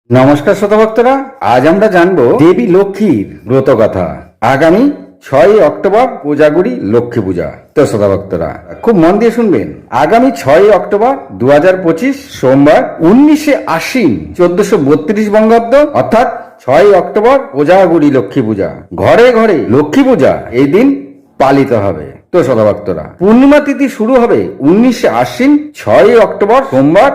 নমস্কার শ্রোতা ভক্তরা, আজ আমরা জানবো দেবী লক্ষ্মীর ব্রত কথা। আগামী 6 অক্টোবর কোজাগুড়ি লক্ষ্মী পূজা। তো শ্রোতা ভক্তরা খুব মন দিয়ে শুনবেন। আগামী 6 অক্টোবর 2025 সোমবার 19 আশ্বিন 1432 বঙ্গাব্দ অর্থাৎ 6 অক্টোবর কোজাগুড়ি লক্ষ্মী পূজা। ঘরে ঘরে লক্ষ্মী পূজা এই দিন পালিত হবে। তো শ্রোতা ভক্তরা, পূর্ণিমা তিথি শুরু হবে 19 আশ্বিন 6 অক্টোবর সোমবার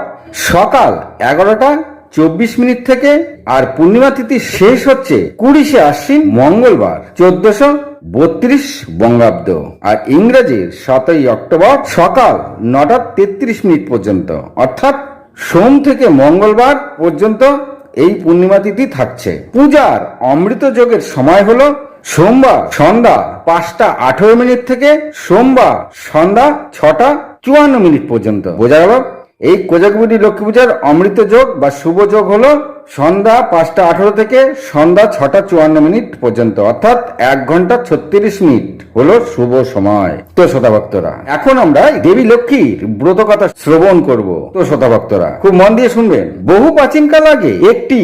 সকাল 11:24 থেকে, আর পূর্ণিমা তিথি শেষ হচ্ছে 20 আশ্বিন মঙ্গলবার 1432 বঙ্গাব্দ, আর ইংরেজির 7 অক্টোবর সকাল 9:33 পর্যন্ত, অর্থাৎ সোম থেকে মঙ্গলবার পর্যন্ত এই পূর্ণিমা তিথি থাকছে। পূজার অমৃত যোগের সময় হলো সোমবার সন্ধ্যা 5:18 থেকে সোমবার সন্ধ্যা 6:54 পর্যন্ত। বোঝা গেল? এই কোজাগুড়ি লক্ষ্মী পূজার অমৃত যোগ বা শুভ যোগ হলো সন্ধ্যা 5:18 থেকে সন্ধ্যা 6:54 পর্যন্ত, অর্থাৎ 1 ঘন্টা 36 মিনিট হলো শুভ সময়। তো শ্রোতা ভক্তরা, এখন আমরা দেবী লক্ষ্মীর ব্রত কথা শ্রবণ করব। তো শ্রোতা ভক্তরা খুব মন দিয়ে শুনবেন। বহু প্রাচীনকাল আগে একটি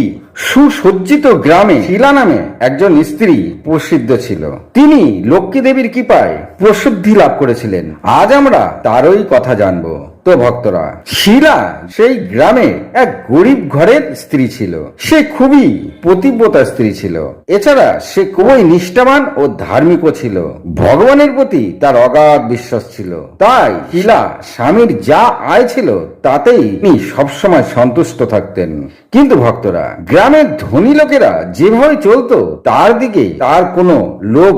সুসজ্জিত গ্রামে শিলা নামে একজন স্ত্রী প্রসিদ্ধ ছিল। তিনি লক্ষ্মী দেবীর কৃপায় প্রসিদ্ধি লাভ করেছিলেন। আজ আমরা তারই কথা জানবো। তো ভক্তরা, শিলা সেই গ্রামে এক গরিব ঘরের স্ত্রী ছিল। সে খুবই পতিব্রতা স্ত্রী ছিল। এছাড়া সে খুবই নিষ্ঠাবান ও ধার্মিকও ছিল। ভগবানের প্রতি তার অগাধ বিশ্বাস ছিল। তাই শিলা স্বামীর যা আয় ছিল তাতেই তিনি সবসময় সন্তুষ্ট থাকতেন। কিন্তু ভক্তরা, গ্রামের ধনী লোকেরা যেভাবে চলতো তার দিকে তার কোনো লোভ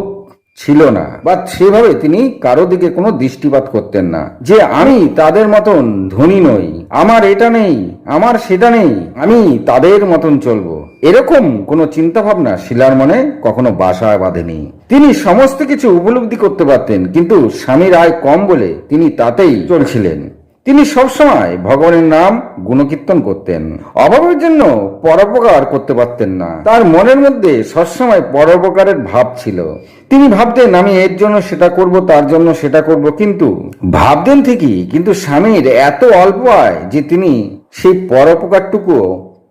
ছিল না, বা সেভাবে তিনি কারো দিকে কোনো দৃষ্টিপাত করতেন না যে আমি তাদের মতন ধনী নই, আমার এটা নেই, আমার সেটা নেই, আমি তাদের মতন চলবো। এরকম কোনো চিন্তা ভাবনা শিলার মনে কখনো বাসা বাঁধেনি। তিনি সমস্ত কিছু উপলব্ধি করতে পারতেন, কিন্তু স্বামীর আয় কম বলে তিনি তাতেই চলছিলেন। তিনি সবসময় ভগবানের নাম গুণকীর্তন করতেন। অভাবের জন্য পরোপকার করতে পারতেন না। তার মনের মধ্যে সবসময় পরোপকারের ভাব ছিল। তিনি ভাবতেন আমি এর জন্য সেটা করব, তার জন্য সেটা করব, কিন্তু ভাবতেন ঠিকই, কিন্তু স্বামীর এত অল্প আয় যে তিনি সেই পরোপকারটুকু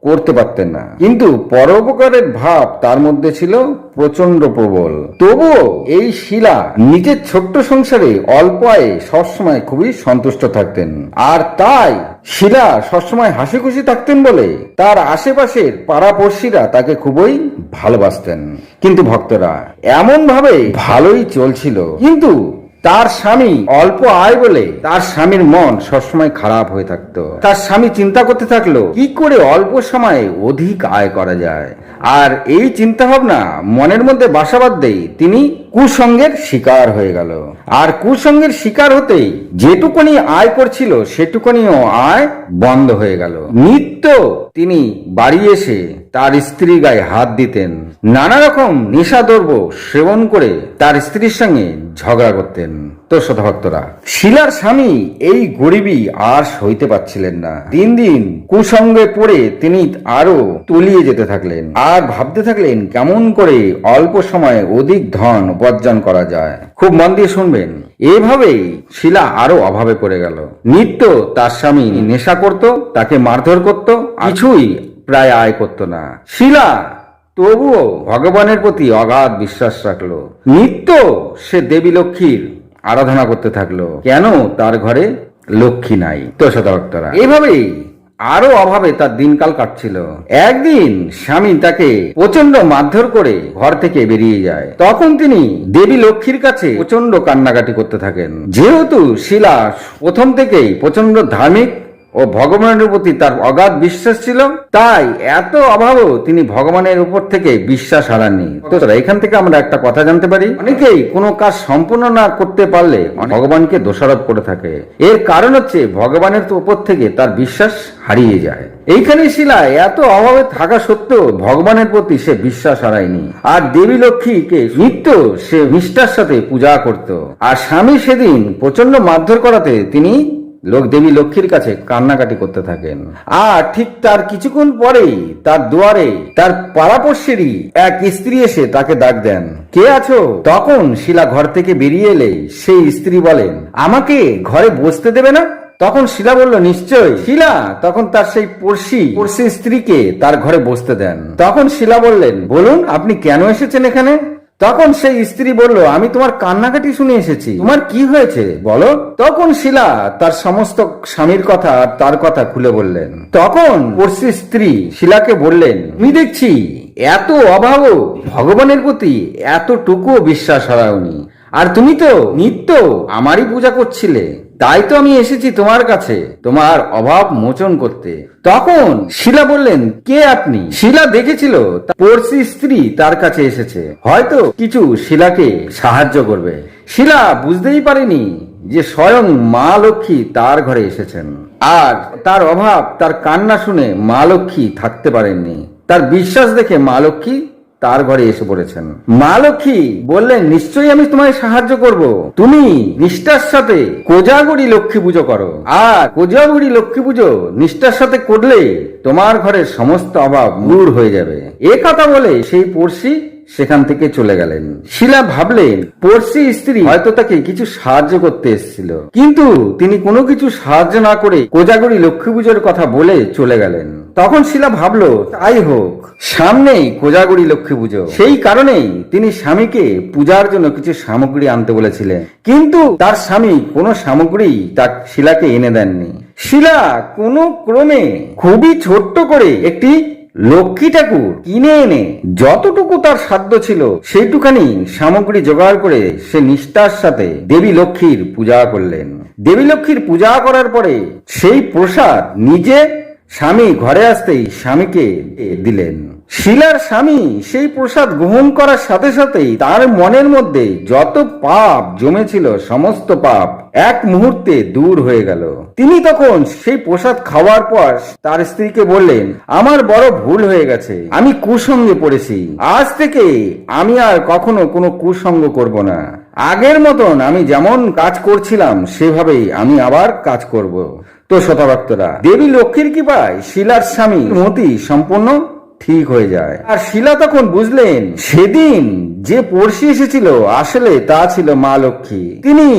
করতে পারতেন না। কিন্তু পরোপকারের ভাব তার মধ্যে ছিল প্রচন্ড প্রবল। তবুও এই শিলা নিজের ছোট্ট সংসারে অল্প আয়ে সবসময় খুবই সন্তুষ্ট থাকতেন। আর তাই শিলা সবসময় হাসি খুশি থাকতেন বলে তার আশেপাশের পাড়াপড়শিরা তাকে খুবই ভালোবাসতেন। কিন্তু ভক্তরা, এমন ভাবে ভালোই চলছিল, কিন্তু তার স্বামী অল্প আয় বলে তার স্বামীর মন সবসময় খারাপ হয়ে থাকতো। তার স্বামী চিন্তা করতে থাকলো কি করে অল্প সময়ে অধিক আয় করা যায়। আর এই চিন্তা ভাবনা মনের মধ্যে বাসা বাঁধতেই তিনি কুসঙ্গের শিকার হয়ে গেল। আর কুসঙ্গের শিকার হতেই যেটুকুনি আয় করছিল সেটুকুনিও আয় বন্ধ হয়ে গেল। নিত্য তিনি বাড়ি এসে তার স্ত্রীর গায়ে হাত দিতেন, নানা রকম নেশাদ্রব্য সেবন করে তার স্ত্রীর সঙ্গে ঝগড়া করতেন। তো শ্রোতা ভক্তরা, শিলার স্বামী এই গরিবী আর সইতে পারছিলেন না। দিন দিন কুসঙ্গে পড়ে তিনি আরো তলিয়ে যেতে থাকলেন, আর ভাবতে থাকলেন কেমন করে অল্প সময়ে অধিক ধন উপার্জন করা যায়। খুব মন দিয়ে শুনবেন। এভাবেই শিলা আরো অভাবে পড়ে গেল। নিত্য তার স্বামী নেশা করত, তাকে মারধর করত, কিছুই প্রায় আয় করত না। শিলা তবুও ভগবানের প্রতি অগাধ বিশ্বাস রাখলো। নিত্য সে দেবী লক্ষ্মীর আরাধনা করতে থাকলো। কেন তার ঘরে লক্ষ্মী নাই? তো শতভক্তরা, এইভাবেই আরো অভাবে তার দিনকাল কাটছিল। একদিন স্বামী তাকে প্রচন্ড মারধর করে ঘর থেকে বেরিয়ে যায়। তখন তিনি দেবী লক্ষ্মীর কাছে প্রচন্ড কান্নাকাটি করতে থাকেন। যেহেতু শিলা প্রথম থেকেই প্রচন্ড ধার্মিক ও ভগবানের প্রতি তার অগাধ বিশ্বাস ছিল, তাই এত অভাবও তিনি ভগবানের উপর থেকে বিশ্বাস হারাননি। তো এখান থেকে আমরা একটা কথা জানতে পারি, অনেকেই কোনো কাজ সম্পূর্ণ না করতে পারলে ভগবানকে দোষারোপ করে থাকে। এর কারণ হচ্ছে ভগবানের উপর থেকে তার বিশ্বাস হারিয়ে যায়। এইখানে শিলা এত অভাবে থাকা সত্ত্বেও ভগবানের প্রতি সে বিশ্বাস হারায়নি, আর দেবী লক্ষ্মীকে নিত্য সে নিষ্ঠার সাথে পূজা করত। আর স্বামী সেদিন প্রচন্ড মারধর করাতে তিনি দেবী লক্ষ্মীর কাছে কান্নাকাটি করতে থাকেন। আর ঠিক তার কিছুক্ষণ পরেই তার দুয়ারে তার পাড়াপড়শিরই এক স্ত্রী এসে তাকে ডাক দেন, কে আছো? তখন শিলা ঘর থেকে বেরিয়ে এলে সেই স্ত্রী বলেন, আমাকে ঘরে বসতে দেবে না? তখন শিলা বলল, নিশ্চয়। শিলা তখন তার সেই পড়শি স্ত্রীকে তার ঘরে বসতে দেন। তখন শিলা বললেন, বলুন আপনি কেন এসেছেন এখানে? তখন সেই স্ত্রী বলল, আমি তোমার কান্নাকাটি শুনে এসেছি, তোমার কি হয়েছে বলো। তখন শিলা তার সমস্ত স্বামীর কথা আর তার কথা খুলে বললেন। তখন পড়শি স্ত্রী শিলাকে বললেন, আমি দেখছি এত অভাবও ভগবানের প্রতি এতটুকুও বিশ্বাস হারাওনি, আর তুমি তো নিত্য আমারই পূজা করছিলে, তাই তো আমি এসেছি তোমার কাছে তোমার অভাব মোচন করতে। তখন শিলা বললেন, কে আপনি? শিলা দেখেছিল পড়শি স্ত্রী তার কাছে এসেছে, হয়তো কিছু শিলাকে সাহায্য করবে। শিলা বুঝতেই পারেনি যে স্বয়ং মা লক্ষ্মী তার ঘরে এসেছেন, আর তার অভাব তার কান্না শুনে মা লক্ষ্মী থাকতে পারেননি। তার বিশ্বাস দেখে মা লক্ষ্মী তার ঘরে এসে পড়েছেন। মা লক্ষ্মী বললেন, নিশ্চয়ই আমি তোমায় সাহায্য করব, তুমি নিষ্ঠার সাথে কোজাগরী লক্ষ্মী পুজো করো, আর কোজাগরী লক্ষ্মী পুজো নিষ্ঠার সাথে করলে তোমার ঘরের সমস্ত অভাব দূর হয়ে যাবে। এ কথা বলে সেই পড়শি সেখান থেকে চলে গেলেন। শিলা ভাবলেন, পড়শি স্ত্রী হয়তো তাকে কিছু সাহায্য করতে এসেছিল, কিন্তু তিনি কোনো কিছু সাহায্য না করে কোজাগরী লক্ষ্মী পুজোর কথা বলে চলে গেলেন। তখন শিলা ভাবলো, তাই হোক, সামনেই কোজাগরী লক্ষ্মী পুজো, সেই কারণেই তিনি স্বামীকে পূজার জন্য কিছু সামগ্রী আনতে বলেছিলেন, কিন্তু তার স্বামী কোনো সামগ্রী তার শিলাকে এনে দেননি। শিলা কোনো ক্রমে খুবই ছোট্ট করে একটি লক্ষ্মী ঠাকুর কিনে এনে যতটুকু তার সাধ্য ছিল সেইটুখানি সামগ্রী জোগাড় করে সে নিষ্ঠার সাথে দেবী লক্ষ্মীর পূজা করলেন। দেবী লক্ষ্মীর পূজা করার পরে সেই প্রসাদ নিজে স্বামী ঘরে আসতেই স্বামীকে দিলেন। শিলার স্বামী সেই প্রসাদ গ্রহণ করার সাথে সাথেই তার মনের মধ্যে যত পাপ জমেছিল সমস্ত পাপ এক মুহূর্তে দূর হয়ে গেল। তিনি তখন সেই প্রসাদ খাওয়ার পর তার স্ত্রীকে বললেন, আমার বড় ভুল হয়ে গেছে, আমি কুসঙ্গে পড়েছি, আজ থেকে আমি আর কখনো কোনো কুসঙ্গ করব না, আগের মতন আমি যেমন কাজ করছিলাম সেভাবেই আমি আবার কাজ করব। তো শ্রোতাভক্তরা, দেবী লক্ষ্মীর কৃপায় শিলার স্বামী মতি সম্পূর্ণ ঠিক হয়ে যায়। আর শিলা তখন বুঝলেন সেদিন যে পড়শি এসেছিল আসলে তা ছিল মা লক্ষ্মী। তিনি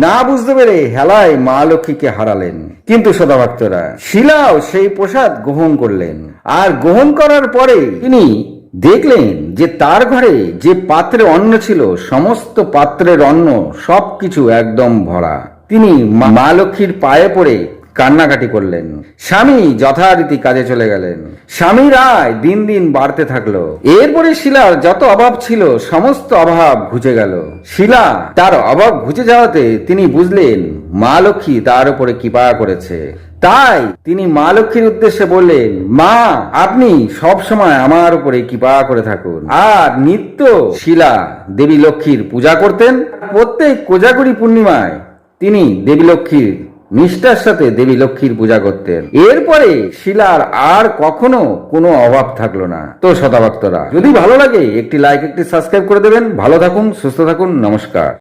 না বুঝতে পেরে হেলায় মা লক্ষ্মীকে হারালেন। কিন্তু শ্রোতাভক্তরা, শিলাও সেই প্রসাদ গ্রহণ করলেন, আর গ্রহণ করার পরে তিনি দেখলেন যে তার ঘরে যে পাত্রে অন্ন ছিল সমস্ত পাত্রের অন্ন সবকিছু একদম ভরা। তিনি মা লক্ষ্মীর পায়ে পড়ে কান্নাকাটি করলেন। স্বামী যথারীতি কাজে চলে গেলেন। স্বামীর আয় দিন দিন বাড়তে থাকলো। এরপরে শিলার যত অভাব ছিল সমস্ত অভাব ঘুচে গেল। শিলা তার অভাব ঘুচে যাওয়াতে তিনি বুঝলেন মা লক্ষ্মী তার উপরে কৃপা করেছে। তাই তিনি মা লক্ষ্মীর উদ্দেশ্যে বললেন, মা আপনি সব সময় আমার উপরে কৃপা করে থাকুন। আর নিত্য শিলা দেবী লক্ষ্মীর পূজা করতেন। প্রত্যেক কোজাগরী পূর্ণিমায় তিনি দেবী লক্ষ্মীর নিষ্ঠার সাথে দেবী লক্ষ্মীর পূজা করতেন। এরপরে শিলার আর কখনো কোনো অভাব থাকলো না। তো শ্রোতাভক্তরা, যদি ভালো লাগে একটি লাইক, একটি সাবস্ক্রাইব করে দেবেন। ভালো থাকুন, সুস্থ থাকুন, নমস্কার।